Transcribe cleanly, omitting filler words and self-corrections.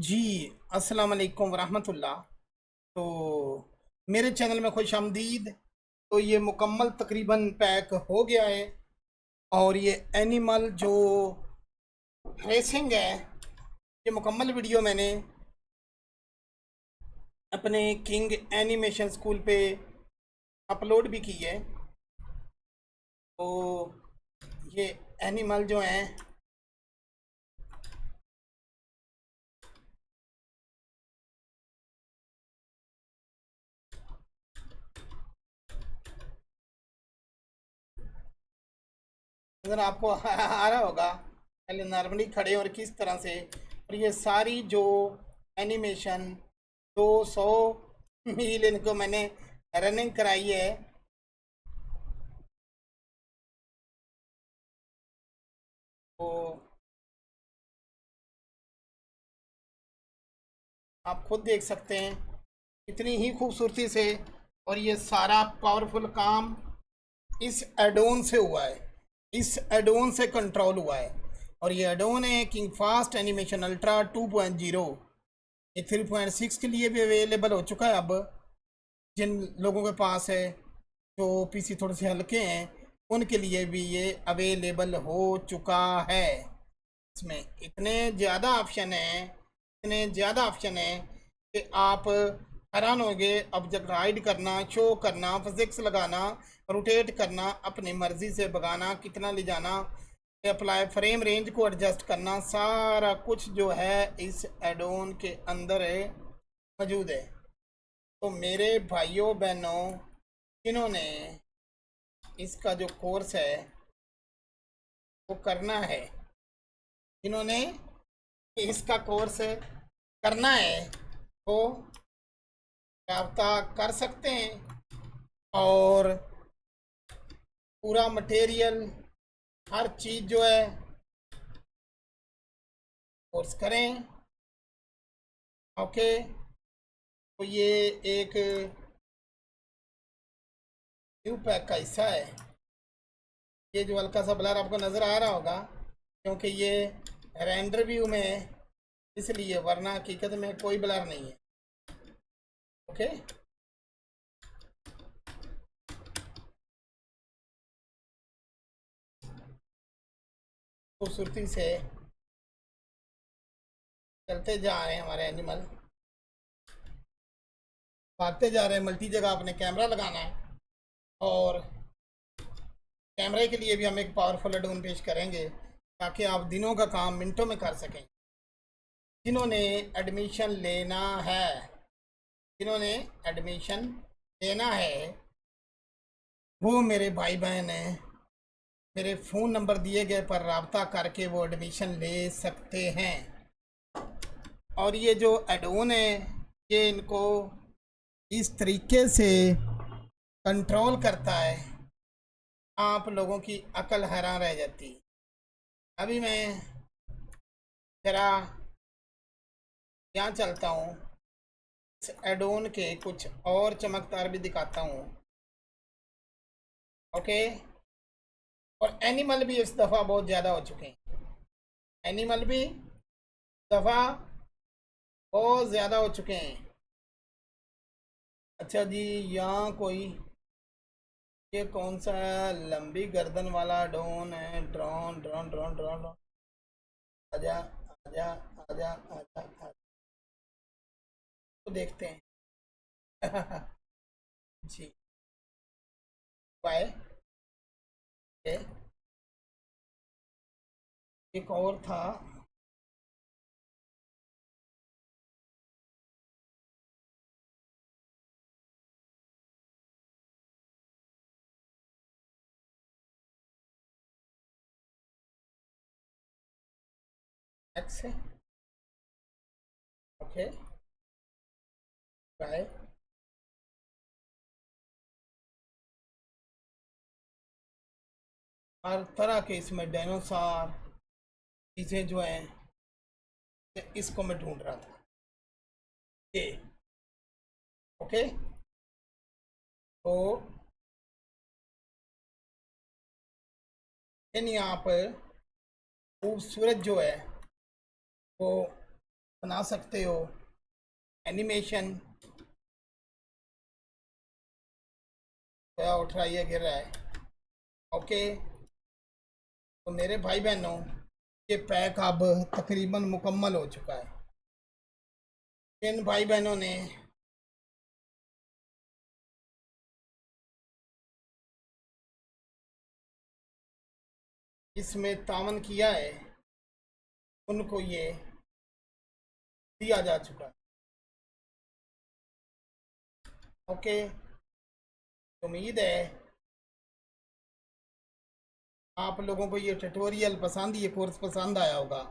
जी, अस्सलाम वालेकुम वरहमतुल्लाह। तो मेरे चैनल में खुश आमदीद। तो ये मुकम्मल तकरीबन पैक हो गया है। और ये एनिमल जो रेसिंग है, ये मुकम्मल वीडियो मैंने अपने किंग एनिमेशन स्कूल पे अपलोड भी की है। तो ये एनिमल जो हैं, अगर आपको आ रहा होगा पहले नॉर्मली खड़े और किस तरह से। और ये सारी जो एनिमेशन 200 मील इनको मैंने रनिंग कराई है। तो आप खुद देख सकते हैं इतनी ही खूबसूरती से। और ये सारा पावरफुल काम इस एडोन से हुआ है, इस एडोन से कंट्रोल हुआ है। और ये एडोन है किंग फास्ट एनिमेशन अल्ट्रा 2.0। ये 3.6 के लिए भी अवेलेबल हो चुका है अब। जिन लोगों के पास है, जो पीसी थोड़े से हल्के हैं, उनके लिए भी ये अवेलेबल हो चुका है। इसमें इतने ज़्यादा ऑप्शन हैं, इतने ज़्यादा ऑप्शन हैं कि आप हैरान होंगे। अब जब राइड करना, शो करना, फिजिक्स लगाना, रोटेट करना, अपनी मर्ज़ी से भगाना, कितना ले जाना, अप्लाई फ्रेम रेंज को एडजस्ट करना, सारा कुछ जो है इस एडोन के अंदर है, मौजूद है। तो मेरे भाइयों बहनों, जिन्होंने इसका जो कोर्स है वो करना है, जिन्होंने इसका कोर्स करना है, वो राब्ता कर सकते हैं। और पूरा मटेरियल, हर चीज़ जो है कोर्स करें। ओके। तो ये एक न्यू पैक का हिस्सा है। ये जो हल्का सा ब्लर आपको नज़र आ रहा होगा, क्योंकि ये रेंडर व्यू में है, इसलिए, वरना हकीकत में कोई ब्लर नहीं है। ओके। खूबसूरती से चलते जा रहे हैं हमारे एनिमल, भागते जा रहे हैं। मल्टी जगह आपने कैमरा लगाना है, और कैमरे के लिए भी हम एक पावरफुल एडोन पेश करेंगे ताकि आप दिनों का काम मिनटों में कर सकें। जिन्होंने एडमिशन लेना है, जिन्होंने एडमिशन लेना है, वो मेरे भाई बहन हैं, मेरे फ़ोन नंबर दिए गए पर राब्ता करके वो एडमिशन ले सकते हैं। और ये जो एडोन है, ये इनको इस तरीके से कंट्रोल करता है, आप लोगों की अकल हैरान रह जाती। अभी मैं ज़रा यहाँ चलता हूँ, इस एडोन के कुछ और चमकदार भी दिखाता हूँ। ओके। और एनिमल भी इस दफ़ा बहुत ज़्यादा हो चुके हैं, एनिमल भी दफ़ा बहुत ज़्यादा हो चुके हैं। अच्छा जी, यहाँ कोई, ये कौन सा लंबी गर्दन वाला ड्रोन है? Drone drone drone drone drone, आजा आजा आजा आजा आजा, तो देखते हैं। जी, बाय। एक और था, एक्स है। Okay, bye. हर तरह के इसमें डायनासोर चीज़ें जो हैं, इसको मैं ढूंढ रहा था। ये ओके। तो इन यहाँ पर खूबसूरत जो है वो बना सकते हो, एनिमेशन। क्या उठ रहा है, ये गिर रहा है। ओके, तो मेरे भाई बहनों, ये पैक अब तकरीबन मुकम्मल हो चुका है। जिन भाई बहनों ने इसमें तावन किया है उनको ये दिया जा चुका है। ओके, उम्मीद है आप लोगों को ये ट्यूटोरियल पसंद, ये कोर्स पसंद आया होगा।